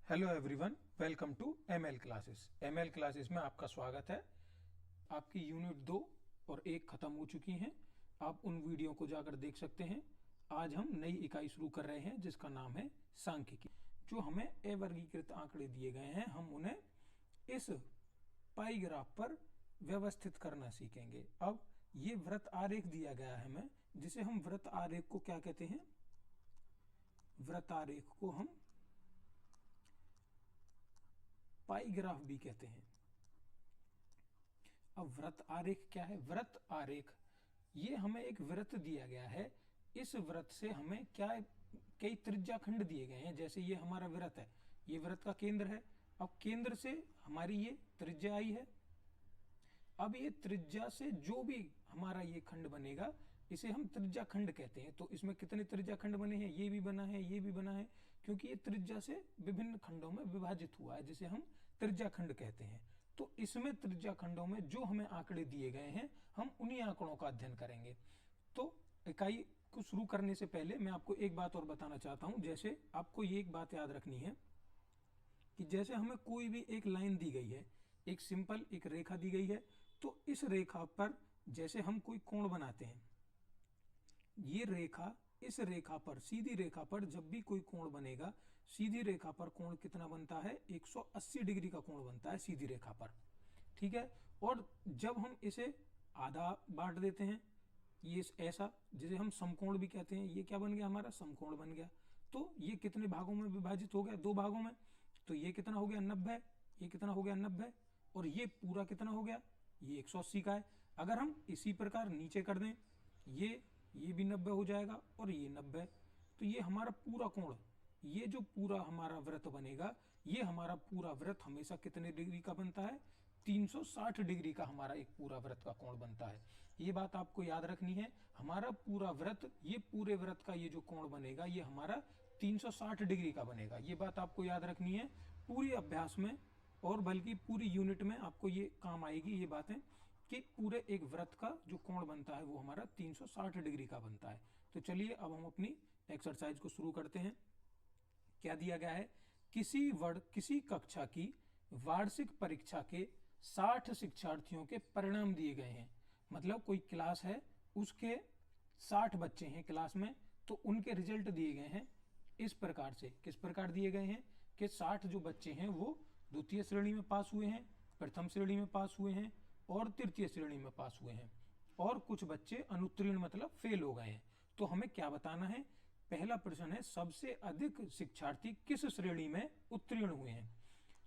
Hello everyone, welcome to ML classes. ML classes में आपका स्वागत है। आपकी यूनिट 2 और 1 खत्म हो चुकी हैं। आप उन वीडियो को जाकर देख सकते हैं। आज हम नई इकाई शुरू कर रहे हैं जिसका नाम है सांख्यिकी। जो हमें अवर्गीकृत आंकड़े दिए गए हैं, हम उन्हें इस पाई ग्राफ पर व्यवस्थित करना सीखेंगे। अब ये वृत्त आरेख दिया गया है हमें, जिसे हम वृत्त आरेख को क्या कहते हैं? वृत्त आरेख को हम पाई ग्राफ भी कहते हैं। अब वृत्त आरेख क्या है? वृत्त आरेख, ये हमें एक वृत्त दिया गया है। इस वृत्त से हमें क्या, कई त्रिज्याखंड दिए गए हैं। जैसे ये हमारा वृत्त है, ये वृत्त का केंद्र है। अब केंद्र से हमारी ये त्रिज्या आई है। अब ये त्रिज्या से जो भी हमारा ये खंड बनेगा, इसे हम त्रिज्याखंड कहते हैं। तो इसमें कितने त्रिज्याखंड बने हैं? ये भी बना है, ये भी बना है, क्योंकि ये त्रिज्या से विभिन्न खंडों में विभाजित हुआ है, जिसे हम त्रिज्याखंड कहते हैं। तो इसमें त्रिज्याखंडों में जो हमें आंकड़े दिए गए हैं, हम उन्हीं आंकड़ों का अध्ययन करेंगे। तो इकाई को शुरू करने से पहले मैं आपको एक बात और बताना चाहता हूं। जैसे आपको ये एक बात याद रखनी है कि जैसे हमें कोई भी एक लाइन दी गई है, एक सिंपल एक रेखा दी गई है, तो इस रेखा पर जैसे हम कोई कोण बनाते हैं, ये रेखा, इस रेखा पर, सीधी रेखा पर जब भी कोई कोण बनेगा, सीधी रेखा पर कोण कितना बनता है? 180 डिग्री का कोण बनता है सीधी रेखा पर। ठीक है। और जब हम इसे आधा बांट देते हैं, ये ऐसा, जिसे हम समकोण भी कहते हैं, ये क्या बन गया? हमारा समकोण बन गया। तो ये कितने भागों में विभाजित हो गया? 2 भागों में। तो ये कितना हो गया? 90। ये कितना हो गया? 90। और ये पूरा कितना हो गया? ये 180 का है। अगर हम इसी प्रकार नीचे कर दें, ये भी 90 हो जाएगा और ये 90। तो ये हमारा पूरा कोण, ये जो पूरा हमारा वृत्त बनेगा, ये हमारा पूरा वृत्त हमेशा कितने डिग्री का बनता है? 360 डिग्री का हमारा एक पूरा वृत्त का कोण बनता है। ये बात आपको याद रखनी है। हमारा पूरा वृत्त, ये पूरे वृत्त का ये जो कोण बनेगा, ये हमारा 360 डिग्री का बनेगा। ये बात आपको याद रखनी है पूरी अभ्यास में, और बल्कि पूरी यूनिट में आपको ये काम आएगी ये बातें, कि पूरे एक वृत्त का जो कोण बनता है वो हमारा 360 डिग्री का बनता है। तो चलिए अब हम अपनी एक्सरसाइज को शुरू करते हैं। क्या दिया गया है? किसी कक्षा की वार्षिक परीक्षा के 60 शिक्षार्थियों के परिणाम दिए गए हैं। मतलब कोई क्लास है, उसके 60 बच्चे हैं क्लास में, तो उनके रिजल्ट दिए गए हैं इस प्रकार से। किस प्रकार दिए गए हैं? कि 60 जो बच्चे हैं वो द्वितीय श्रेणी में पास हुए हैं, प्रथम श्रेणी में पास हुए हैं और तृतीय श्रेणी में पास हुए हैं, और कुछ बच्चे अनुत्तीर्ण मतलब फेल हो गए हैं। तो हमें क्या बताना है? पहला प्रश्न है, सबसे अधिक शिक्षार्थी किस श्रेणी में उत्तीर्ण हुए हैं?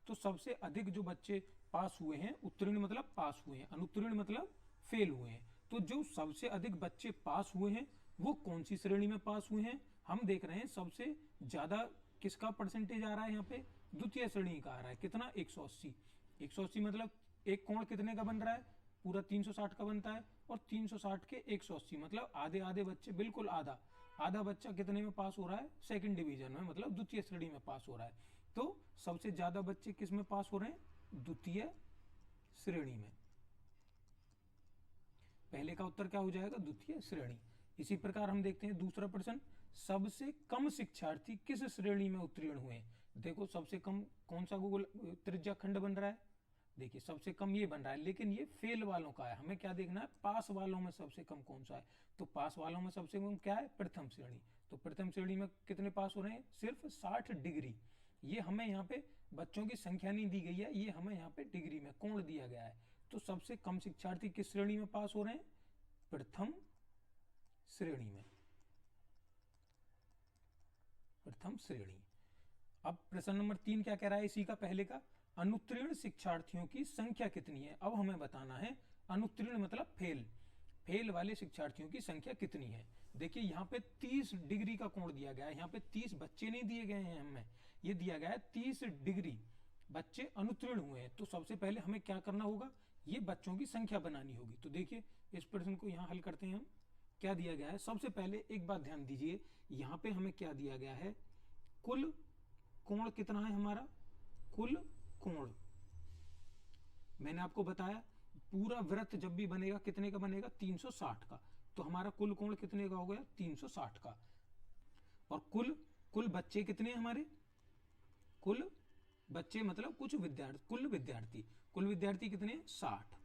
तो सबसे अधिक जो बच्चे पास हुए हैं, उत्तीर्ण मतलब पास हुए हैं, अनुत्तीर्ण मतलब फेल हुए हैं। तो जो सबसे अधिक बच्चे पास हुए हैं, वो कौन सी श्रेणी में पास हुए हैं? हम देख रहे हैं सबसे ज्यादा किसका परसेंटेज आ रहा है यहाँ पे? द्वितीय श्रेणी का आ रहा है। कितना? 180। 180 मतलब एक कोण कितने का बन रहा है? पूरा 360 का बनता है, और 360 के 180 मतलब आधे आधे बच्चे, बिल्कुल आधा आधा बच्चा कितने में पास हो रहा है? सेकंड डिवीजन में, मतलब द्वितीय श्रेणी में पास हो रहा है। तो सबसे ज्यादा बच्चे किस में पास हो रहे हैं? द्वितीय श्रेणी में। पहले का उत्तर क्या हो जाएगा? द्वितीय श्रेणी। इसी प्रकार हम देखते हैं दूसरा प्रश्न, सबसे कम शिक्षार्थी किस श्रेणी में उत्तीर्ण हुए? देखो सबसे कम कौन सा गूगल त्रिज्या खंड बन रहा है? देखिए सबसे कम ये बन रहा है, लेकिन ये फेल वालों का है। हमें क्या देखना है? पास वालों में सबसे कम कौन सा है। तो पास वालों में सबसे कम क्या है? प्रथम श्रेणी। तो प्रथम श्रेणी में कितने पास हो रहे हैं? सिर्फ 60 डिग्री। ये हमें यहाँ पे बच्चों की संख्या नहीं दी गई है, ये हमें यहाँ पे डिग्री में कोण दिया गया है। तो सबसे कम शिक्षार्थी किस श्रेणी में पास हो रहे हैं? प्रथम श्रेणी में। प्रथम श्रेणी। अब प्रश्न नंबर 3 क्या कह रहा है इसी का, पहले का, अनुत्तीर्ण शिक्षार्थियों की संख्या कितनी है? अब हमें बताना है अनुत्तीर्ण मतलब फेल, फेल वाले शिक्षार्थियों की संख्या कितनी है। देखिए यहाँ पे 30 डिग्री का कोण दिया गया है। यहाँ पे 30 बच्चे नहीं दिए गए हैं हमें, ये दिया गया है 30 डिग्री बच्चे अनुत्तीर्ण हुए हैं। तो सबसे पहले हमें क्या करना होगा? ये बच्चों की संख्या बनानी होगी। तो देखिए इस प्रश्न को यहाँ हल करते हैं हम। क्या दिया गया है? सबसे पहले एक बात ध्यान दीजिए, यहाँ पे हमें क्या दिया गया है? कुल कोण कितना है हमारा? कुल कोण मैंने आपको बताया, पूरा वृत्त जब भी बनेगा कितने का बनेगा? 360 का। तो हमारा कुल कोण कितने का हो गया? 360 का। और कुल बच्चे कितने हैं हमारे? कुल बच्चे मतलब कुछ विद्यार्थी, कुल विद्यार्थी कितने? 60।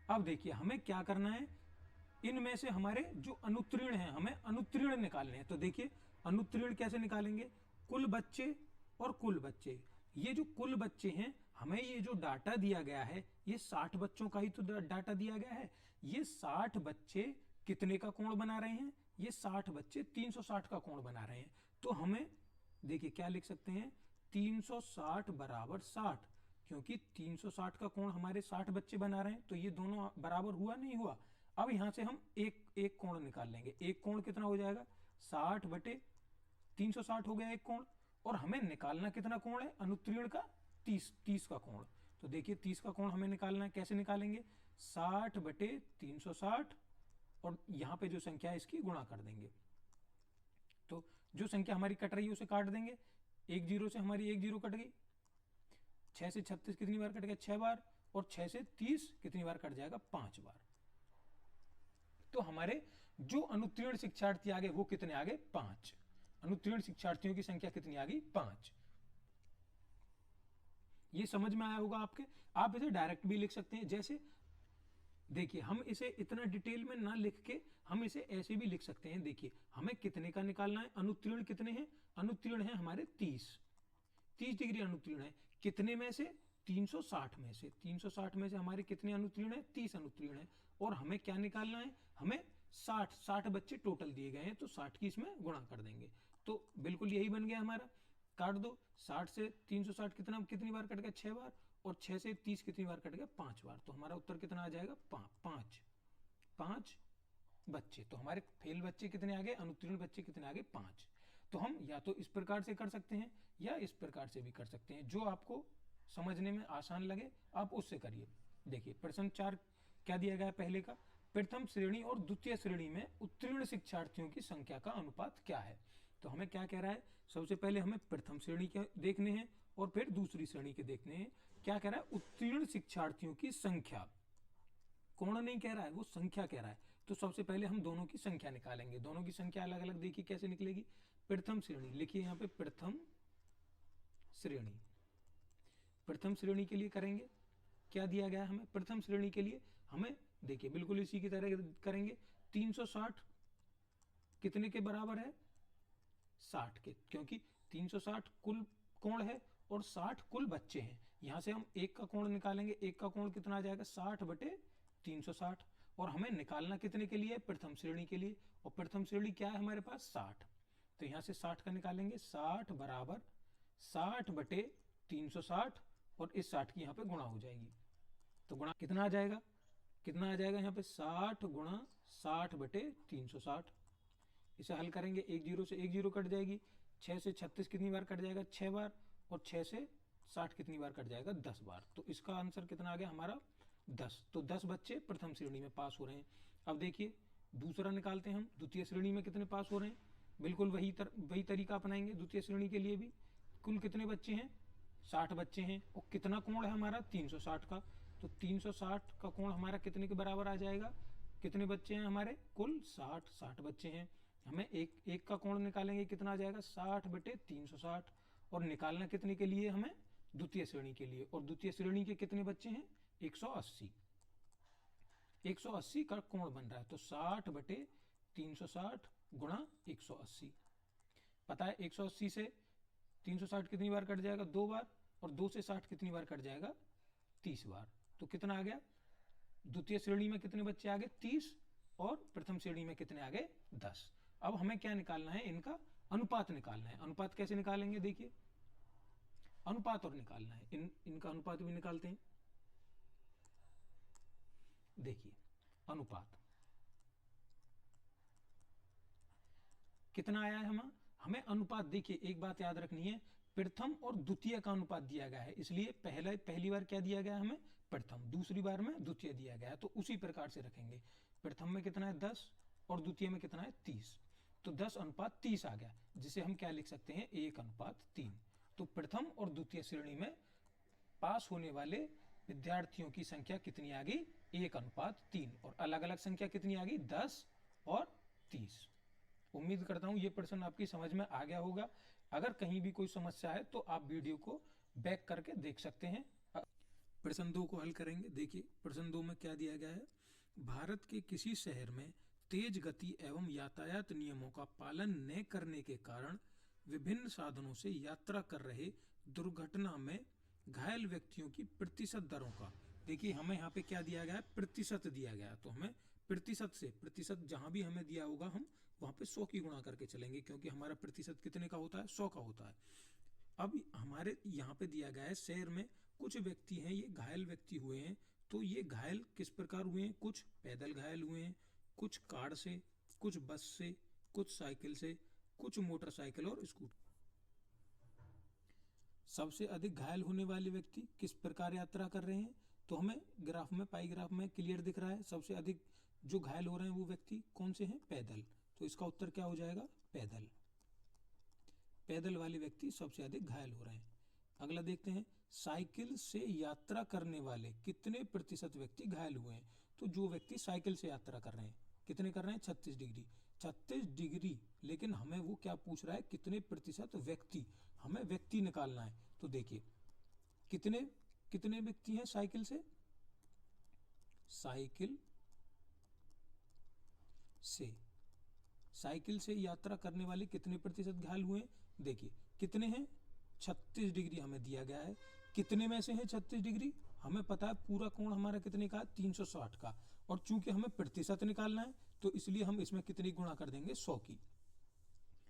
अब देखिए हमें क्या करना है, इनमें से हमारे जो अनुत्तीर्ण हैं हमें अनुत्तीर्ण निकालने हैं। तो देखिए अनुत्तीर्ण कैसे निकालेंगे, कुल बच्चे और कुल बच्चे, ये जो कुल बच्चे हैं हमें ये जो डाटा दिया गया है ये 60 बच्चों का ही तो डाटा दिया गया है। ये 60 बच्चे कितने का कोण बना रहे हैं, ये 60 बच्चे 360 का कोण बना रहे हैं। तो हमें देखिए क्या लिख सकते हैं, 360 बराबर 60, क्योंकि 360 का कोण हमारे 60 बच्चे बना रहे हैं, तो ये दोनों बराबर हुआ नहीं हुआ। अब यहां से हम एक एक कोण निकाल लेंगे। एक कोण कितना हो जाएगा, 60 बटे 360 हो गया एक कोण। और हमें निकालना कितना कोण है अनुत्तीर्ण का, 30 का कोण। तो देखिए 30 का कोण हमें निकालना है, कैसे निकालेंगे, 60 बटे 360 और यहाँ पे जो संख्या है इसकी गुणा कर देंगे। तो जो संख्या हमारी कट रही है उसे काट देंगे, एक जीरो से हमारी एक जीरो कट गई, 6 से 36 कितनी बार कट गया, 6 बार, और 6 से 30 कितनी बार कट जाएगा, 5 बार। तो हमारे जो अनुत्तीर्ण शिक्षार्थी आ गए वो कितने आ गए, 5। अनुत्तीर्ण शिक्षार्थियों की संख्या कितनी आ गई, 5। ये समझ में आया होगा आपके। आप इसे डायरेक्ट भी लिख सकते हैं, जैसे देखिए हम इसे इतना डिटेल में ना लिख के हम इसे ऐसे भी लिख सकते हैं। देखिए हमें कितने का निकालना है, अनुत्तीर्ण कितने हैं, अनुत्तीर्ण है हमारे 30 डिग्री अनुत्तीर्ण है, कितने में से, 360 में से। 360 में से हमारे कितने अनुत्तीर्ण है, 30 अनुत्तीर्ण है। और हमें क्या निकालना है, हमें 60 बच्चे टोटल दिए गए हैं, तो 60 की इसमें गुणा कर देंगे। तो बिल्कुल यही बन गया हमारा, काट दो, 60 से 360 कितनी बार कट गया, 6 बार, और 6 से 30 कितनी बार कट गया, 5 बार। तो हमारा उत्तर कितना आ जाएगा, 5 बच्चे। तो हमारे फेल बच्चे कितने आ गए, अनुत्तीर्ण बच्चे कितने आ गए, 5। तो हम या तो इस प्रकार से कर सकते हैं या इस प्रकार से भी कर सकते हैं, जो आपको समझने में आसान लगे आप उससे करिए। देखिए प्रश्न 4 क्या दिया गया है, पहले का, प्रथम श्रेणी और द्वितीय श्रेणी में उत्तीर्ण शिक्षार्थियों की संख्या का अनुपात क्या है। तो हमें क्या कह रहा है, सबसे पहले हमें प्रथम श्रेणी के देखने हैं और फिर दूसरी श्रेणी के देखने हैं। क्या कह रहा है, उत्तीर्ण शिक्षार्थियों की संख्या, कोण नहीं कह रहा है, वो संख्या कह रहा है। तो सबसे पहले हम दोनों की संख्या निकालेंगे। दोनों की संख्या अलग अलग देखिए कैसे निकलेगी। प्रथम श्रेणी लिखिए यहाँ पे, प्रथम श्रेणी, प्रथम श्रेणी के लिए करेंगे, क्या दिया गया है हमें, प्रथम श्रेणी के लिए हमें देखिए बिल्कुल इसी की तरह करेंगे। 360 कितने के बराबर है, 60 के, क्योंकि 360 कुल कोण है और 60 कुल बच्चे हैं। यहां से हम एक का कोण निकालेंगे, एक का कोण कितना आ जाएगा, 60 बटे 360। और हमें निकालना कितने के लिए, प्रथम श्रेणी के लिए, और प्रथम श्रेणी क्या है हमारे पास, 60। तो यहां से 60 का निकालेंगे, 60 बराबर 60 बटे 360, और इस 60 की यहाँ पे गुणा हो जाएगी। तो गुणा कितना आ जाएगा, कितना आ जाएगा यहाँ पे, 60 गुणा 60 बटे 360। इसे हल करेंगे, एक जीरो से एक जीरो कट जाएगी, 6 से 36 कितनी बार कट जाएगा, 6 बार, और 6 से 60 कितनी बार कट जाएगा, 10 बार। तो इसका आंसर कितना आ गया हमारा, 10। तो 10 बच्चे प्रथम श्रेणी में पास हो रहे हैं। अब देखिए दूसरा निकालते हैं हम, द्वितीय श्रेणी में कितने पास हो रहे हैं। बिल्कुल वही तरीका अपनाएंगे द्वितीय श्रेणी के लिए भी। कुल कितने बच्चे हैं, 60 बच्चे हैं, और कितना कोण है हमारा, 360 का। तो 360 का कोण हमारा कितने के बराबर आ जाएगा, कितने बच्चे हैं हमारे, कुल 60 बच्चे हैं। हमें एक का कोण निकालेंगे, कितना आ जाएगा, 60 बटे 360। और निकालना कितने के लिए, हमें द्वितीय श्रेणी के लिए। और द्वितीय श्रेणी के कितने बच्चे हैं, 180। 180 का कोण बन रहा है, तो 60 बटे 360 गुणा 180। पता है 180 से 360 कितनी बार कट जाएगा, 2 बार, और 2 से 60 कितनी बार कट जाएगा, 30 बार। तो कितना आ गया, द्वितीय श्रेणी में कितने बच्चे आ गए, 30, और प्रथम श्रेणी में कितने आ गए, 10। अब हमें क्या निकालना है, इनका अनुपात निकालना है। अनुपात कैसे निकालेंगे, देखिए अनुपात और निकालना है, इनका अनुपात भी निकालते हैं। देखिए अनुपात कितना आया है, हमें अनुपात, देखिए एक बात याद रखनी है, प्रथम और द्वितीय का अनुपात दिया गया है, इसलिए पहली बार क्या दिया गया हमें, प्रथम, दूसरी बार में द्वितीय दिया गया है, तो उसी प्रकार से रखेंगे। प्रथम में कितना है, 10, और द्वितीय में कितना है, 30। तो 10:30 आ गया, जिसे हम क्या लिख सकते हैं, 1:3। तो प्रथम और द्वितीय श्रेणी में पास होने वाले विद्यार्थियों की संख्या कितनी आ गई, 1:3, और अलग अलग संख्या कितनी आ गई, 10 और 30। उम्मीद करता हूं ये प्रश्न आपकी समझ में आ गया होगा। अगर कहीं भी कोई समस्या है तो आप वीडियो को बैक करके देख सकते हैं। प्रश्न 2 को हल करेंगे। देखिए प्रश्न 2 में क्या दिया गया है। भारत के किसी शहर में तेज गति एवं यातायात नियमों का पालन न करने के कारण विभिन्न साधनों से यात्रा कर रहे दुर्घटना में घायल व्यक्तियों की प्रतिशत दरों का, देखिए हमें यहाँ पे क्या दिया गया है, प्रतिशत दिया गया है, तो हमें प्रतिशत से, प्रतिशत जहां भी हमें दिया होगा हम वहां पे 100 की गुणा करके चलेंगे, क्योंकि हमारा प्रतिशत कितने का होता है, 100 का होता है। अब हमारे यहाँ पे दिया गया है शहर में कुछ व्यक्ति हैं, ये घायल व्यक्ति हुए हैं, तो ये घायल किस प्रकार हुए हैं, कुछ पैदल घायल हुए हैं, कुछ कार से, कुछ बस से, कुछ साइकिल से, कुछ मोटरसाइकिल और स्कूटर। सबसे अधिक घायल होने वाले व्यक्ति किस प्रकार यात्रा कर रहे हैं, तो हमें ग्राफ में, पाई ग्राफ में क्लियर दिख रहा है। सबसे अधिक जो घायल हो रहे हैं वो व्यक्ति कौन से हैं, पैदल, तो इसका उत्तर क्या हो जाएगा, पैदल। पैदल वाले व्यक्ति सबसे अधिक घायल हो रहे हैं। अगला देखते हैं, साइकिल से यात्रा करने वाले कितने प्रतिशत व्यक्ति घायल हुए हैं, तो जो व्यक्ति साइकिल से यात्रा कर रहे हैं कितने कर रहे हैं, 36 डिग्री, 36 डिग्री, लेकिन हमें वो क्या पूछ रहा है, कितने प्रतिशत व्यक्ति, हमें व्यक्ति निकालना है। तो देखिए कितने कितने व्यक्ति हैं साइकिल से, साइकिल से यात्रा करने वाले कितने प्रतिशत घायल हुए, देखिए कितने हैं, 36 डिग्री हमें दिया गया है। कितने में से है 36 डिग्री, हमें पता है पूरा कोण हमारा कितने का है, 360 का, और चूंकि हमें प्रतिशत निकालना है तो इसलिए हम इसमें कितनी गुणा कर देंगे, 100 की।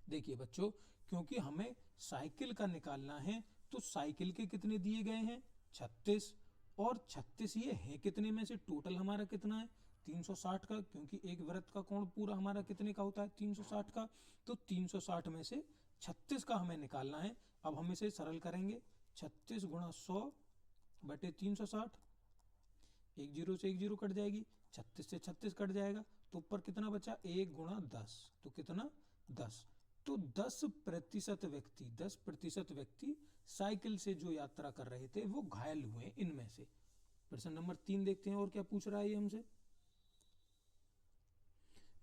देखिए बच्चों, क्योंकि हमें साइकिल का निकालना है तो साइकिल के कितने दिए गए हैं, 36, और 36 ये है कितने में से, टोटल हमारा कितना है, 360 का, क्योंकि एक वृत्त का कोण पूरा हमारा कितने का होता है, 360 का, तो 360 में से 36 का हमें निकालना है। अब हम इसे सरल करेंगे, 36 गुणा 100 बटे 360, एक जीरो से एक जीरो कट जाएगी, 36 से 36 कट जाएगा, तो ऊपर कितना बचा, 1 गुणा 10, तो कितना 10, तो 10% व्यक्ति साइकिल से जो यात्रा कर रहे थे वो घायल हुए इनमें से। प्रश्न नंबर 3 देखते हैं और क्या पूछ रहा है ये हमसे।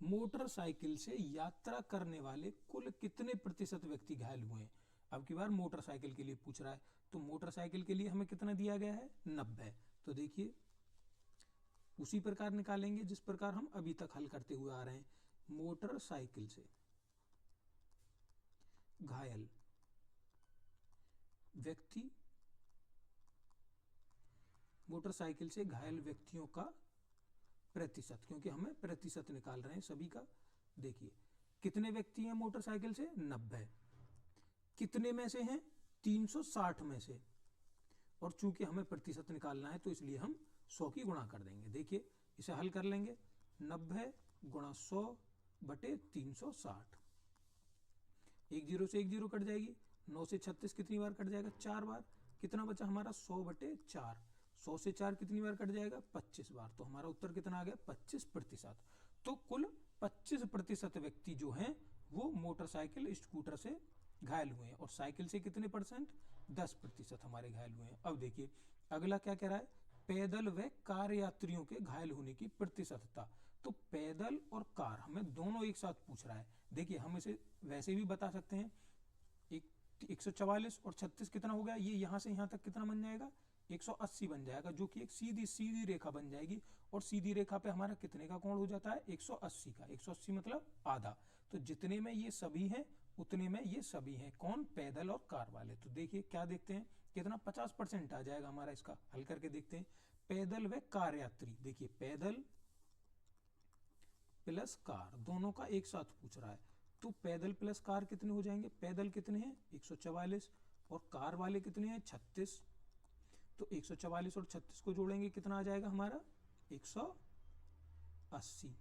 मोटरसाइकिल से यात्रा करने वाले कुल कितने प्रतिशत व्यक्ति घायल हुए हैं। अब की बार मोटरसाइकिल के लिए पूछ रहा है, तो मोटरसाइकिल के लिए हमें कितना दिया गया है, 90। तो देखिए उसी प्रकार निकालेंगे जिस प्रकार हम अभी तक हल करते हुए आ रहे हैं। मोटरसाइकिल से घायल व्यक्ति, मोटरसाइकिल से घायल व्यक्तियों का प्रतिशत, क्योंकि हमें प्रतिशत निकाल रहे हैं सभी का। देखिए कितने व्यक्ति हैं मोटरसाइकिल से, 90, कितने में से हैं, 360 में से, और चूंकि हमें प्रतिशत निकालना है तो इसलिए हम 100 की गुणा कर देंगे। देखिए इसे हल कर लेंगे, 90 गुणा 100 बटे 360, एक जीरो से एक जीरो कट जाएगी, 9 से 36 कितनी बार कट जाएगा, 4 बार, कितना बचा हमारा, 100 बटे 4, 100 से 4 कितनी बार कट जाएगा, 25 बार, तो हमारा उत्तर कितना आ गया, 25%। तो कुल 25% व्यक्ति जो हैं वो मोटरसाइकिल स्कूटर से घायल हुए हैं, और साइकिल से कितने परसेंट, 10% हमारे घायल हुए हैं। अब देखिए अगला क्या कह रहा है, पैदल व कार यात्रियों के घायल होने की प्रतिशतता, तो पैदल और कार हमें दोनों एक साथ पूछ रहा है। देखिए हम इसे वैसे भी बता सकते हैं, 144 और 36 कितना हो गया, ये यहाँ से यहाँ तक कितना बन जाएगा, 180 बन जाएगा, जो कि एक सीधी सीधी रेखा बन जाएगी, और सीधी रेखा पे हमारा कितने का कोण हो जाता है, 180 का, 180 मतलब आधा, तो जितने में ये सभी हैं उतने में ये सभी हैं, कौन, पैदल और कार वाले। तो देखिए क्या देखते हैं, कितना 50% आ जाएगा हमारा, इसका हल करके देखते हैं। पैदल व कार यात्री, देखिए पैदल प्लस कार दोनों का एक साथ पूछ रहा है, तो पैदल प्लस कार कितने हो जाएंगे, पैदल कितने हैं 144 और कार वाले कितने हैं 36, तो 144 और 36 को जोड़ेंगे कितना आ जाएगा हमारा 180,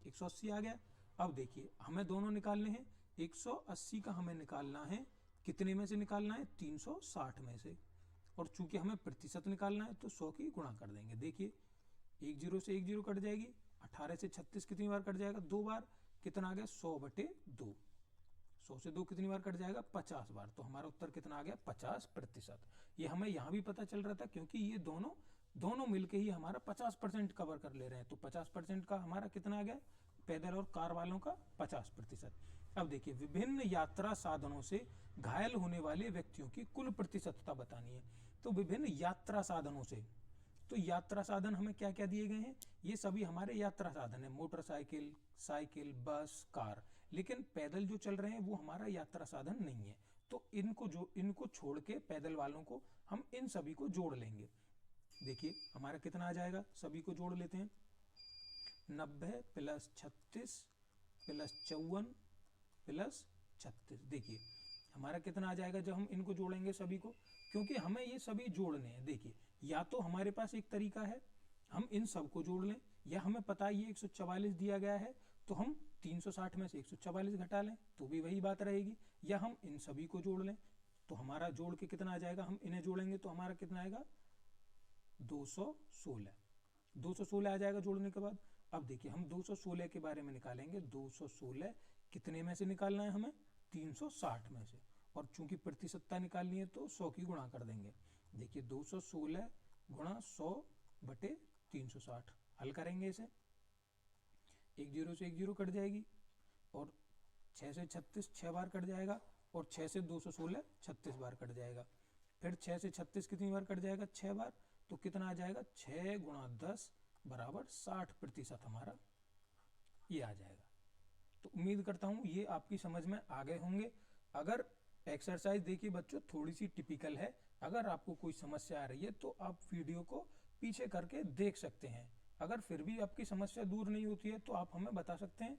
180 आ गया। अब देखिए हमें दोनों निकालने हैं, 180 का हमें निकालना है, कितने में से निकालना है, 360 में से, और चूंकि हमें प्रतिशत निकालना है तो 100 की गुणा कर देंगे। देखिए एक जीरो से एक जीरो कट जाएगी, 18 से 36 कितनी बार कट जाएगा, 2 बार, कितना आ गया 100 बटे 2, 100 से 2 कितनी बार कट जाएगा, 50 बार, तो हमारा उत्तर कितना आ गया 50%। ये हमें यहाँ भी पता चल रहा था क्योंकि ये दोनों मिलके ही हमारा 50% कवर कर ले रहे हैं, तो 50% का हमारा कितना आ गया, पैदल और कार वालों का 50%। अब देखिए, विभिन्न यात्रा साधनों से घायल होने वाले व्यक्तियों की कुल प्रतिशतता बतानी है। तो विभिन्न यात्रा साधनों से, तो यात्रा साधन हमें क्या क्या दिए गए हैं? ये सभी हमारे यात्रा साधन है, मोटरसाइकिल, साइकिल, बस, कार। लेकिन पैदल जो चल रहे हैं वो हमारा यात्रा साधन नहीं है। तो इनको छोड़ के पैदल वालों को हम इन सभी को जोड़ लेंगे। देखिए हमारा कितना आ जाएगा, सभी को जोड़ लेते हैं। 90 प्लस 36 प्लस 54 प्लस 36। देखिए हमारा कितना आ जाएगा जब हम इनको जोड़ेंगे सभी को, क्योंकि हमें ये सभी जोड़ने हैं। देखिए, या तो हमारे पास एक तरीका है हम इन सब को जोड़ लें, या हमें पता है ये 144 दिया गया है तो हम 360 में से 144 घटा लें तो भी वही बात रहेगी, या हम इन सभी को जोड़ लें। तो हमारा जोड़ के कितना आ जाएगा, हम इन्हें जोड़ेंगे तो हमारा कितना आएगा, 216। 216 आ जाएगा जोड़ने के बाद। अब देखिए हम 216 के बारे में निकालेंगे। 216 कितने में से निकालना है हमें, 360 में से। और चूंकि प्रतिशतता निकालनी है तो 100 की गुणा कर देंगे। देखिए 216 गुणा 100 बटे 360। हल करेंगे इसे, एक जीरो से एक जीरो कट जाएगी, और 6 से 36 6 बार कट जाएगा, और 6 से 216 36 बार कट जाएगा। फिर 6 से 36 कितनी बार कट जाएगा, 6 बार। तो कितना आ जाएगा, 6 गुणा 10 बराबर 60% हमारा ये आ जाएगा। तो उम्मीद करता हूँ ये आपकी समझ में आ गए होंगे। अगर एक्सरसाइज देखिए बच्चों थोड़ी सी टिपिकल है, अगर आपको कोई समस्या आ रही है तो आप वीडियो को पीछे करके देख सकते हैं। अगर फिर भी आपकी समस्या दूर नहीं होती है तो आप हमें बता सकते हैं।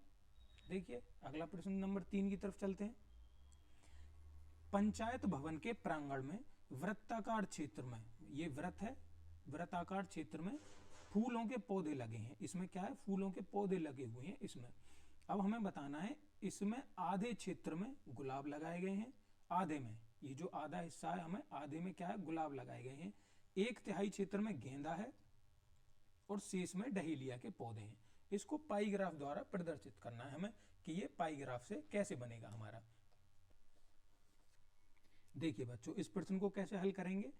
देखिए अगला प्रश्न नंबर 3 की तरफ चलते हैं। पंचायत भवन के प्रांगण में वृत्ताकार क्षेत्र में, ये वृत्त है, वृत्ताकार क्षेत्र में फूलों के पौधे लगे हैं। इसमें क्या है, फूलों के पौधे लगे हुए हैं इसमें। अब हमें बताना है इसमें आधे क्षेत्र में गुलाब लगाए गए हैं, आधे में, ये जो आधा हिस्सा है हमें आधे में क्या है, गुलाब लगाए गए हैं। 1/3 क्षेत्र में गेंदा है और शेष में डहेलिया के पौधे हैं। इसको पाई ग्राफ द्वारा प्रदर्शित करना है हमें कि ये पाई ग्राफ से कैसे बनेगा हमारा। देखिए बच्चों इस प्रश्न को कैसे हल करेंगे।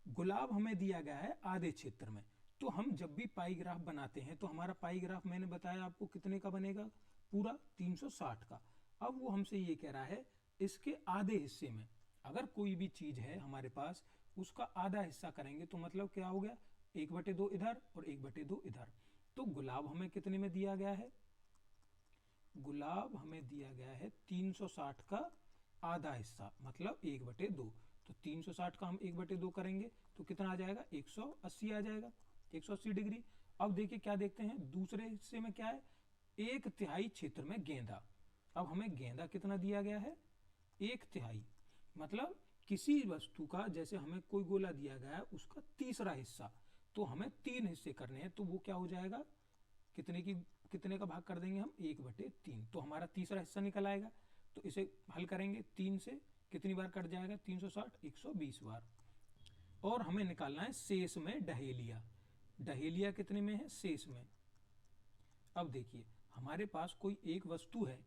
गुलाब हमें दिया गया है आधे क्षेत्र में, तो हम जब भी पाई ग्राफ बनाते हैं तो हमारा पाई ग्राफ मैंने बताया आपको कितने का बनेगा, पूरा 360 का। अब वो हमसे ये कह रहा है इसके आधे हिस्से में अगर कोई भी चीज है हमारे पास, उसका आधा हिस्सा करेंगे तो मतलब क्या हो गया, 1/2 इधर और 1/2 इधर। तो गुलाब हमें कितने में दिया गया है, गुलाब हमें दिया गया है 360 का आधा हिस्सा, मतलब 1/2। तो 360 का हम 1/2 करेंगे तो कितना आ जाएगा, 180 आ जाएगा, 180 डिग्री। अब देखिए क्या देखते हैं दूसरे हिस्से में क्या है, 1/3 क्षेत्र में गेंदा। अब हमें गेंदा कितना दिया गया है, 1/3, मतलब किसी वस्तु का, जैसे हमें कोई गोला दिया गया है उसका तीसरा हिस्सा, तो हमें 3 हिस्से करने हैं। तो वो क्या हो जाएगा, कितने का भाग कर देंगे हम, 1/3। तो हमारा तीसरा हिस्सा निकल आएगा। तो इसे हल करेंगे, 3 से कितनी बार कट जाएगा, 360, 120 बार। और हमें निकालना है शेष में डहेलिया। डहेलिया कितने में है, शेष में। अब देखिए हमारे पास कोई एक वस्तु है,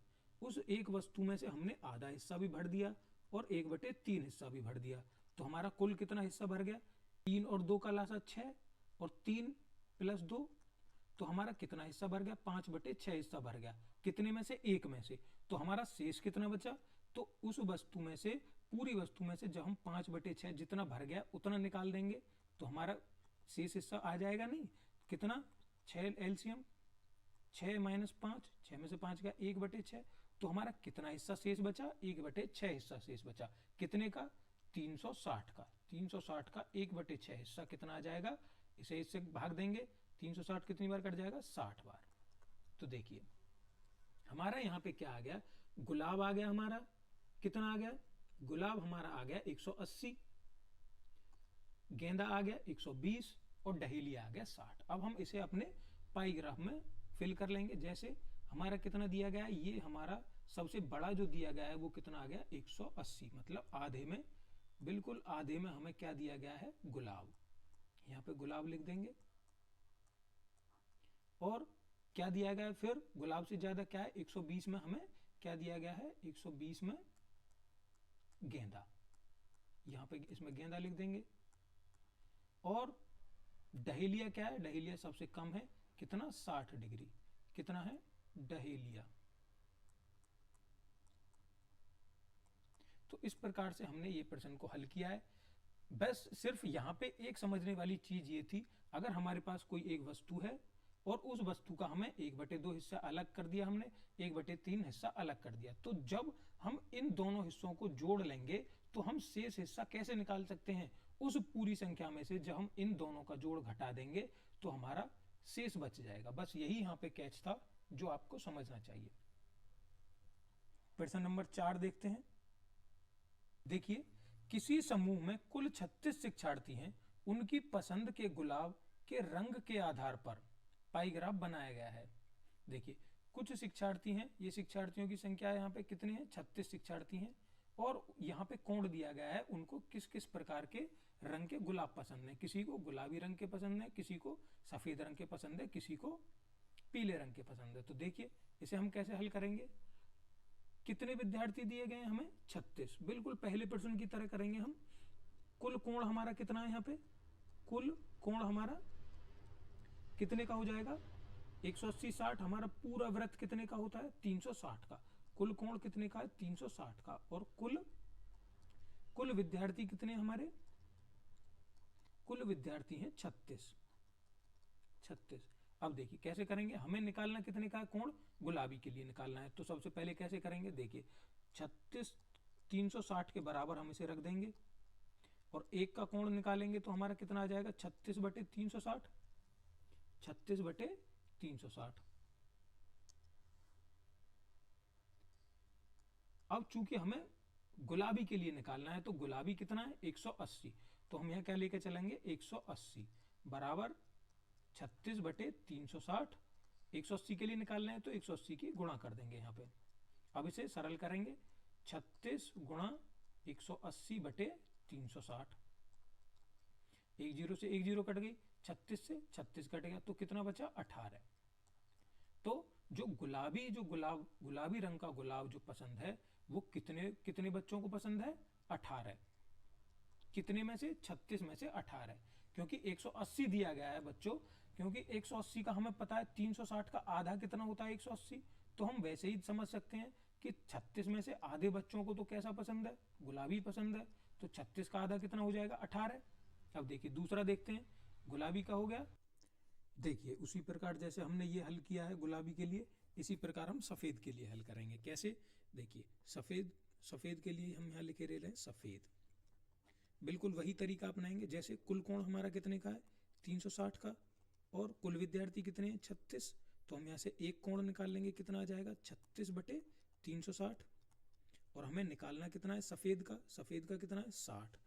उस एक वस्तु में से हमने आधा हिस्सा भी भर दिया और 1/3 हिस्सा भी भर दिया। तो हमारा कुल कितना हिस्सा भर गया, 3 और 2 का लासा 6, और 3 + 2, तो हमारा कितना हिस्सा भर गया, 5/6 हिस्सा भर गया। कितने में से, एक में से। तो हमारा शेष कितना बचा, तो उस वस्तु में से, पूरी वस्तु में से जब हम 5/6 जितना भर गया उतना निकाल देंगे तो हमारा शेष हिस्सा आ जाएगा। नहीं कितना, 6 एलसीएम, 6 - 5, 6 में से 5 गया, 1/6। तो हमारा कितना हिस्सा शेष बचा, 1/6 हिस्सा शेष बचा। कितने का, 360 का। 360 का 1/6 हिस्सा कितना आ जाएगा, इसे इससे भाग देंगे, 360 कितनी बार कट जाएगा, 60 बार। तो देखिए हमारा यहाँ पे क्या आ गया, गुलाब आ गया हमारा, कितना आ गया, गुलाब हमारा आ गया 180, गेंदा आ गया 120 और डहेलिया आ गया 60। अब हम इसे अपने पाई ग्राफ में फिल कर लेंगे। जैसे हमारा कितना दिया गया है, ये हमारा सबसे बड़ा जो दिया गया है वो कितना आ गया, 180, मतलब आधे में, बिल्कुल आधे में हमें क्या दिया गया है, गुलाब। यहाँ पे गुलाब लिख देंगे। और क्या दिया गया है फिर, गुलाब से ज्यादा क्या है, 120 में हमें क्या दिया गया है, 120 में गेंदा। यहाँ पे इसमें गेंदा लिख देंगे। और डहेलिया क्या है, डहेलिया सबसे कम है, कितना, 60 डिग्री। कितना है डहेलिया, तो इस प्रकार से हमने ये प्रश्न को हल किया है। बस सिर्फ यहाँ पे एक समझने वाली चीज ये थी, अगर हमारे पास कोई एक वस्तु है और उस वस्तु का हमें 1/2 हिस्सा अलग कर दिया, हमने 1/3 हिस्सा अलग कर दिया, तो जब हम इन दोनों हिस्सों को जोड़ लेंगे तो हम शेष हिस्सा कैसे निकाल सकते हैं? उस पूरी संख्या में से जब हम इन दोनों का जोड़ घटा देंगे तो हमारा शेष बच जाएगा। बस यही यहाँ पे कैच था जो आपको समझना चाहिए। प्रश्न नंबर 4 देखते हैं। देखिए, किसी समूह में कुल 36 शिक्षार्थी हैं, उनकी पसंद के गुलाब के रंग के आधार पर पाई ग्राफ बनाया गया है। देखिए, कुछ शिक्षार्थी हैं, ये शिक्षार्थियों की संख्या यहाँ पे कितनी है? 36 शिक्षार्थी हैं, और यहाँ पे कोण दिया गया है, उनको किस किस प्रकार के रंग के गुलाब पसंद है। किसी को गुलाबी रंग के पसंद है, किसी को सफेद रंग के पसंद है, किसी को पीले रंग के पसंद है। तो देखिए, इसे हम कैसे हल करेंगे? कितने विद्यार्थी दिए गए हैं हमें? 36। बिल्कुल पहले प्रश्न की तरह करेंगे हम। कुल कोण हमारा कितना है यहाँ पे? कुल कोण हमारा कितने का हो जाएगा? 180 60। हमारा पूरा वृत्त कितने का होता है? 360 का। कुल कोण कितने का है? 360 का। और कुल विद्यार्थी कितने हमारे? कुल विद्यार्थी हैं 36। अब देखिए कैसे करेंगे, हमें निकालना कितने का है कोण? गुलाबी के लिए निकालना है। तो सबसे पहले कैसे करेंगे? देखिए, 36 360 के बराबर हम इसे रख देंगे, और एक का कोण निकालेंगे तो हमारा कितना आ जाएगा? 36/360। 36/360। अब चूंकि हमें गुलाबी के लिए निकालना है, तो गुलाबी कितना है? 180। तो हम यहाँ क्या लेके चलेंगे? 180 बराबर 36/360। 180 के लिए निकालना है तो 180 की गुणा कर देंगे यहाँ पे। अब इसे सरल करेंगे, 36 गुणा 180/360। एक जीरो से एक जीरो कट गई, 36 से 36 कट गया, तो कितना बचा? 18। तो जो गुलाबी रंग का गुलाब जो पसंद है, वो कितने बच्चों को पसंद है? 18। कितने में से? 36 में से 18। क्योंकि 180 दिया गया है बच्चों, क्योंकि 180 का हमें पता है 360 का आधा कितना होता है? 180। तो हम वैसे ही समझ सकते हैं कि 36 में से आधे बच्चों को तो कैसा पसंद है? गुलाबी पसंद है। तो 36 का आधा कितना हो जाएगा? 18। अब देखिए दूसरा देखते हैं, गुलाबी का हो गया। देखिए, उसी प्रकार जैसे हमने ये हल किया है गुलाबी के लिए, इसी प्रकार हम सफेद के लिए हल करेंगे। कैसे? देखिए, सफेद के लिए हम यहाँ लिखे रहे हैं सफेद। बिल्कुल वही तरीका अपनाएंगे। जैसे कुल कोण हमारा कितने का है? 360 का, और कुल विद्यार्थी कितने हैं? 36। तो हम यहाँ से एक कोण निकाल लेंगे, कितना आ जाएगा? 36/360। और हमें निकालना कितना है? सफेद का कितना है? 60।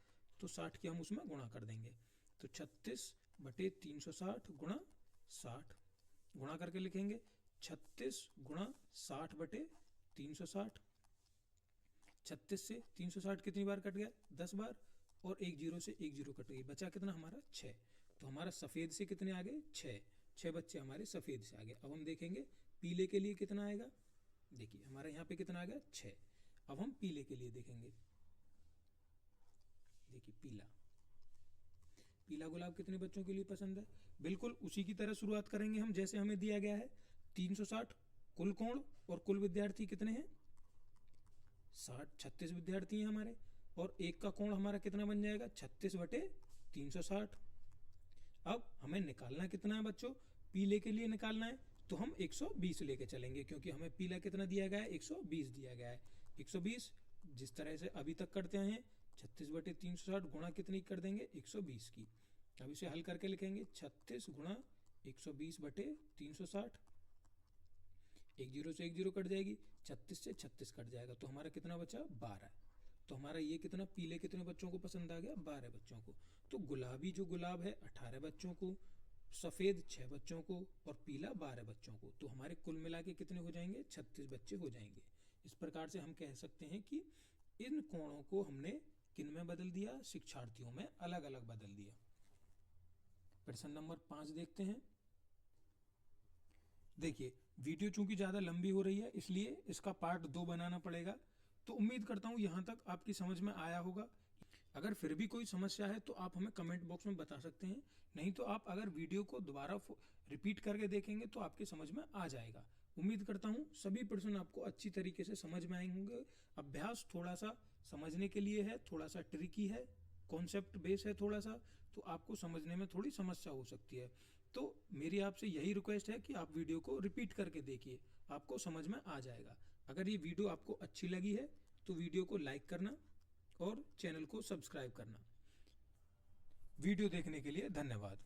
तो 60 की हम उसमें गुणा कर देंगे, तो 36/360 गुणा 60। गुणा करके लिखेंगे 36 गुणा 60/360। 36 से 360 कितनी बार कट गया? 10 बार। और एक जीरो से एक जीरो कट गई, बचा कितना हमारा? 6। तो हमारा सफेद से कितने आ गए? 6 बच्चे हमारे सफेद से आ गए। अब हम देखेंगे पीले के लिए कितना आएगा। देखिए, हमारा यहाँ पे कितना आ गया? 6। अब हम पीले के लिए देखेंगे। देखिए, पीला गुलाब कितने बच्चों के लिए पसंद है? बिल्कुल उसी की तरह शुरुआत करेंगे हम, जैसे हमें दिया गया है 360। कुल कोण और कुल विद्यार्थी कितने हैं? 36 विद्यार्थी हैं हमारे, और एक का कोण हमारा कितना बन जाएगा? 36/360। अब हमें निकालना कितना है बच्चों? पीले के लिए निकालना है, तो हम 120 लेके चलेंगे, क्योंकि हमें पीला कितना दिया गया है? 120 दिया गया है। 120 जिस तरह से अभी तक करते हैं, 36/360 गुणा कितनी कर देंगे? 120 की। अब इसे हल करके लिखेंगे 36 गुणा 120/360। एक जीरो से एक जीरो कट जाएगी, 36 से 36 कट जाएगा, तो हमारा कितना बचा? 12। तो हमारा ये कितना पीले कितने बच्चों को पसंद आ गया? 12 बच्चों को। तो गुलाबी जो गुलाब है 18 बच्चों को, सफेद 6 बच्चों को, और पीला 12 बच्चों को। तो हमारे कुल मिला के कितने हो जाएंगे? 36 बच्चे हो जाएंगे। इस प्रकार से हम कह सकते हैं कि इन कोणों को हमने किन में बदल दिया? शिक्षार्थियों में अलग अलग बदल दिया। प्रश्न नंबर 5 देखते हैं। देखिए, वीडियो चूंकि ज़्यादा लंबी हो रही है, इसलिए इसका पार्ट 2 बनाना पड़ेगा। तो उम्मीद करता हूँ यहाँ तक आपकी समझ में आया होगा। अगर फिर भी कोई समस्या है तो आप हमें कमेंट बॉक्स में बता सकते हैं, नहीं तो आप अगर वीडियो को दोबारा रिपीट करके देखेंगे तो आपके समझ में आ जाएगा। उम्मीद करता हूँ सभी प्रश्न आपको अच्छी तरीके से समझ में आए होंगे। अभ्यास थोड़ा सा समझने के लिए है, थोड़ा सा ट्रिकी है, कॉन्सेप्ट बेस है थोड़ा सा, तो आपको समझने में थोड़ी समस्या हो सकती है। तो मेरी आपसे यही रिक्वेस्ट है कि आप वीडियो को रिपीट करके देखिए, आपको समझ में आ जाएगा। अगर ये वीडियो आपको अच्छी लगी है तो वीडियो को लाइक करना और चैनल को सब्सक्राइब करना। वीडियो देखने के लिए धन्यवाद।